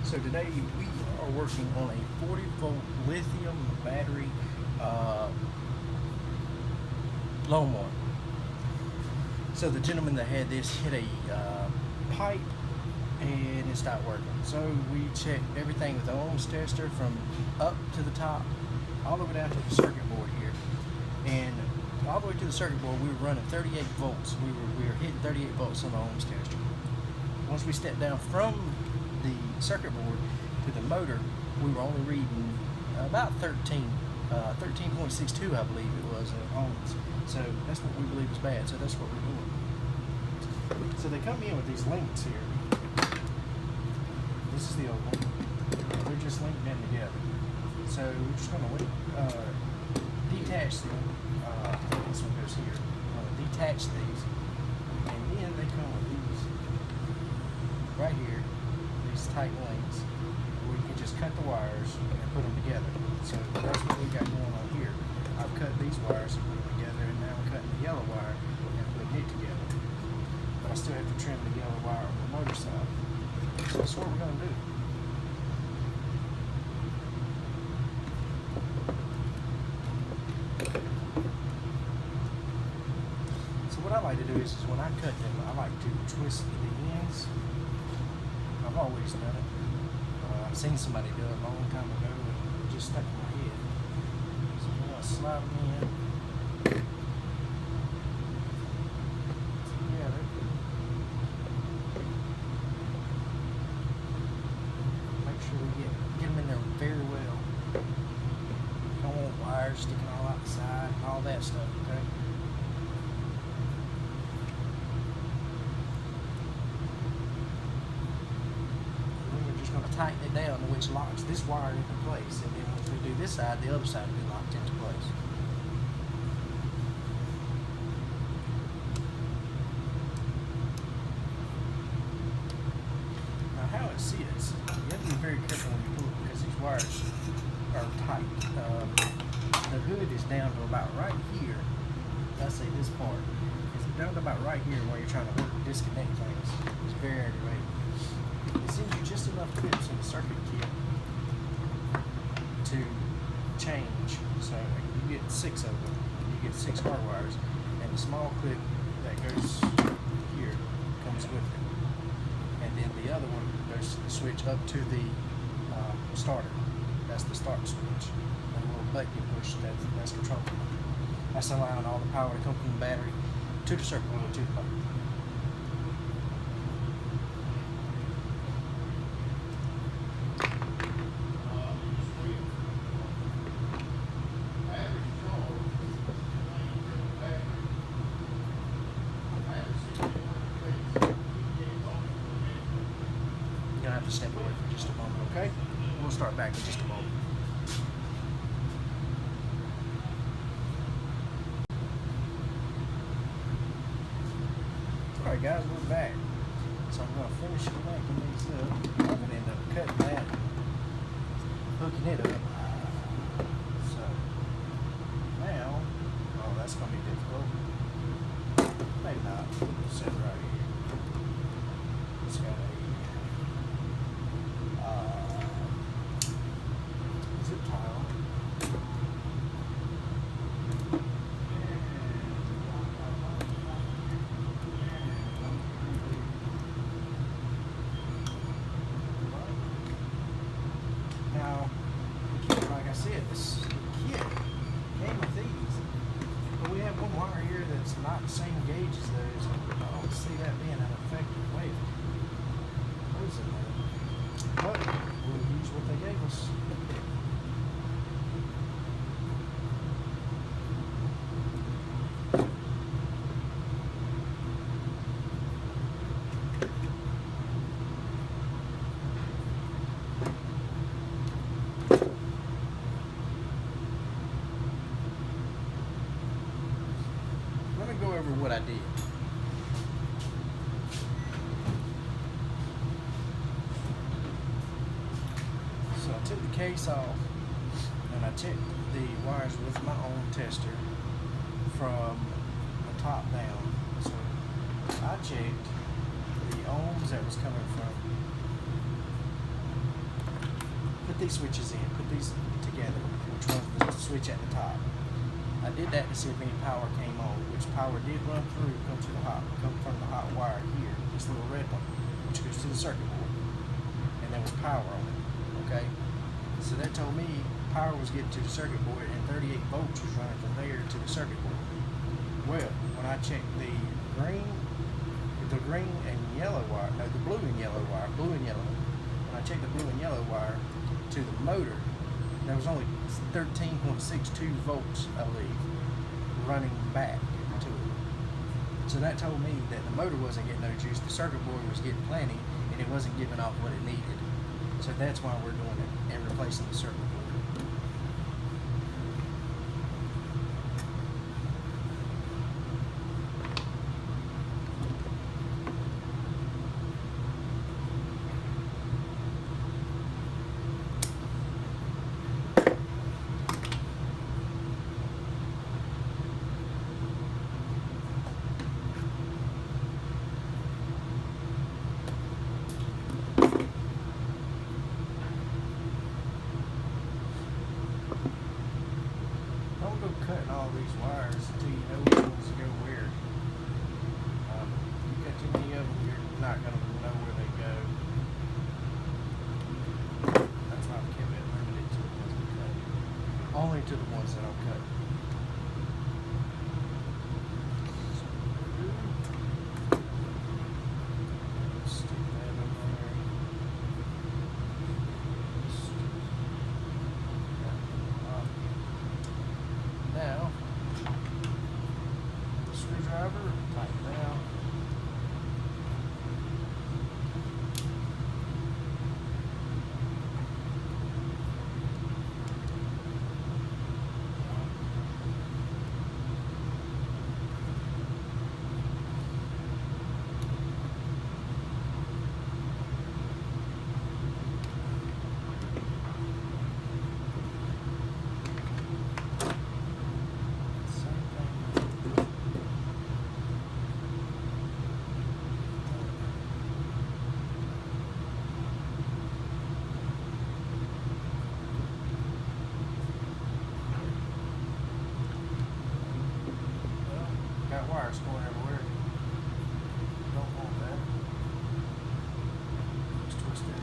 So today we are working on a 40 volt lithium battery lawnmower. So the gentleman that had this hit a pipe and it stopped working. So we checked everything with the ohms tester from up to the top, all the way down to the circuit board here. And all the way to the circuit board we were running 38 volts. We were hitting 38 volts on the ohms tester. Once we stepped down from the circuit board to the motor, we were only reading about 13.62 I believe it was ohms. So that's what we believe is bad, so that's what we're doing. So they come in with these links here. This is the old one. They're just linked in together. So we're just going to detach them. This one goes here. We're going to detach these, and then they come with these right here, these tight links, where you can just cut the wires and put them together. So that's what we got going on here. I've cut these wires and put them together, and now I'm cutting the yellow wire and putting it together. But I still have to trim the yellow wire on the motor side. So that's what we're going to do. So what I like to do is when I cut them, I like to twist the ends. I've always done it. I've seen somebody do it a long time ago and it just stuck in my head. So I'm going to slide them in together. Make sure we get them in there very well. You don't want wires sticking all out the side and all that stuff, okay? Tighten it down to which locks this wire into place, and then once we do this side, the other side will be locked into place. Now how it sits, you have to be very careful when you pull it because these wires are tight. The hood is down to about right here. Let's say this part is down to about right here where you're trying to work disconnect things. It's very aggravating. It sends you just enough clips in the circuit kit to change. So you get 6 of them. You get 6 hard wires, and the small clip that goes here comes with it. And then the other one goes to the switch up to the starter. That's the start switch. And a little button you push, that's control. That's allowing all the power to come from the battery to the circuit board to the motor. Have to step away for just a moment, okay? We'll start back in just a moment. Alright guys, we're back. So I'm going to finish connecting these up. I'm going to end up cutting that, hooking it up. So now, oh that's going to be difficult. Maybe not. Set it right here. It's got a zip tile. Now, like I said, this kit came with these, but we have one wire here that's not the same gauge as those. I don't see that being an effective way of losing that. But we'll use what they gave us. Let me go over what I did. So I took the case off and I checked the wires with my own tester from the top down. So I checked the ohms that was coming from put these switches in, put these together, which runs the switch at the top. I did that to see if any power came on, which power did run through, come from the hot wire here, this little red one, which goes to the circuit board. And there was power on it, okay? So that told me power was getting to the circuit board and 38 volts was running from there to the circuit board. Well, when I checked the green and yellow wire, no, the blue and yellow wire, blue and yellow, when I checked the blue and yellow wire to the motor, there was only 13.62 volts, I believe, running back to it. So that told me that the motor wasn't getting no juice, the circuit board was getting plenty, and it wasn't giving off what it needed. So that's why we're doing it and replacing the circuit board. Don't go cutting all these wires until you know which ones go where. You cut too many of them, you're not going to know where they go. That's why I've kept it limited to the ones we cut. Only to the ones that I'll cut. Stick that in there. Now, the screwdriver, tighten down. Got wires going everywhere. Don't want that. Just twist it.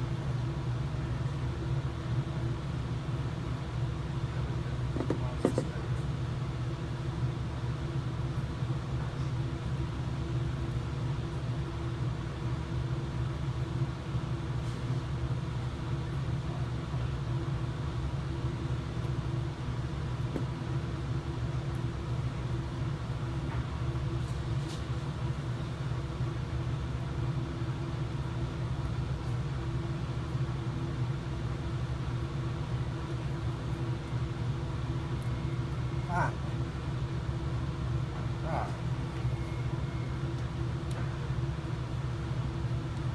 Right.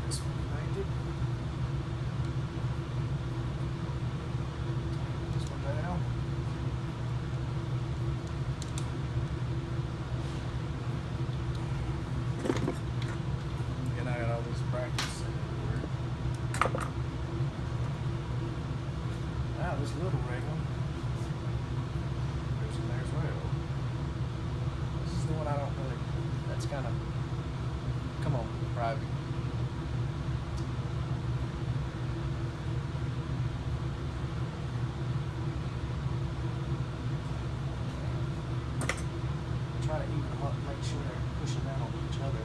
This one connected. This one down. And I got all these brackets everywhere. Now this little red one goes in there as well. This is the one I don't really, that's kind of, come on, private. Try to even them up, make sure they're pushing down on each other.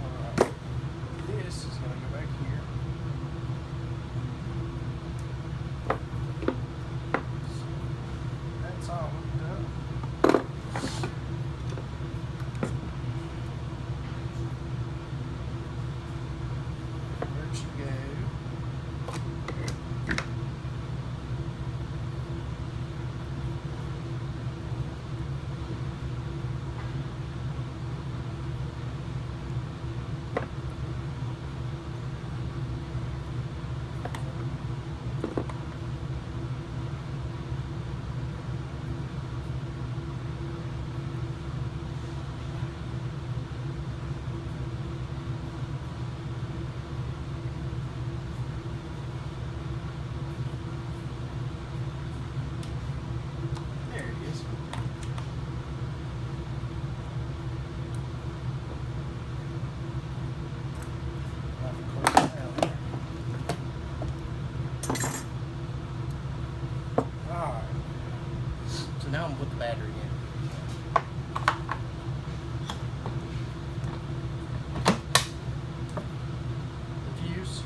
Alright, this is going to go battery in. The fuse.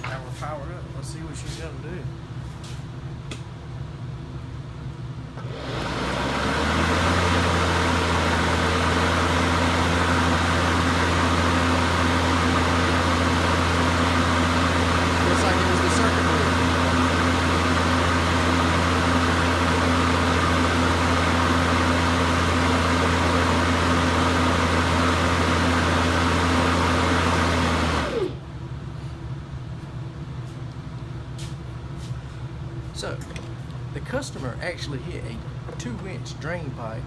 Now we're powered up. Let's see what she's gonna do. Looks like it was the circuit board. So, the customer actually hit a 2-inch drain pipe,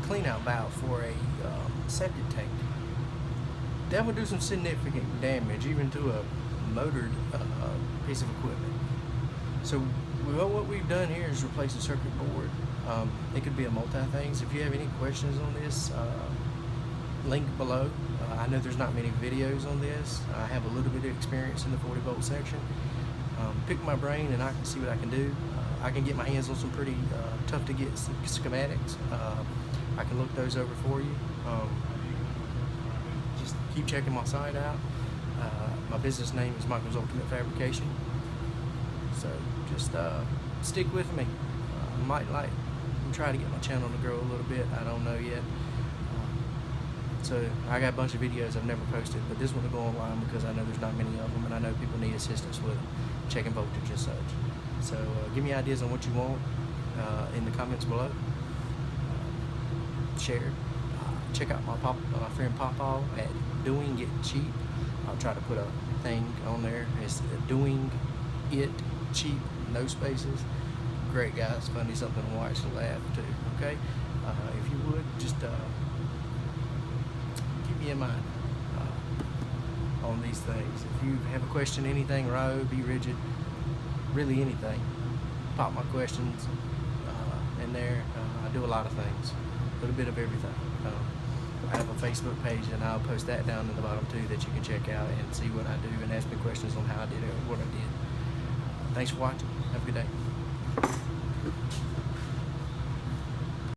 clean-out valve for a septic tank. That would do some significant damage, even to a motored piece of equipment. So, what we've done here is replace the circuit board. It could be a multi-things. If you have any questions on this, link below. I know there's not many videos on this. I have a little bit of experience in the 40-volt section. Pick my brain and I can see what I can do. I can get my hands on some pretty tough to get schematics. I can look those over for you. Just keep checking my site out. My business name is Michael's Ultimate Fabrication. So just stick with me. I might try to get my channel to grow a little bit. I don't know yet. So I got a bunch of videos I've never posted, but this one will go online because I know there's not many of them, and I know people need assistance with checking voltage and such. So give me ideas on what you want in the comments below. Share. Check out my friend Pawpaw at Doing It Cheap. I'll try to put a thing on there. It's Doing It Cheap, no spaces. Great guy. It's funny, something to watch and laugh too. Okay. If you would just keep me in mind on these things. If you have a question, anything, row, be rigid, really anything, pop my questions in there. I do a lot of things, a little bit of everything. I have a Facebook page, and I'll post that down in the bottom too, that you can check out and see what I do and ask me questions on how I did it or what I did. Thanks for watching. Have a good day.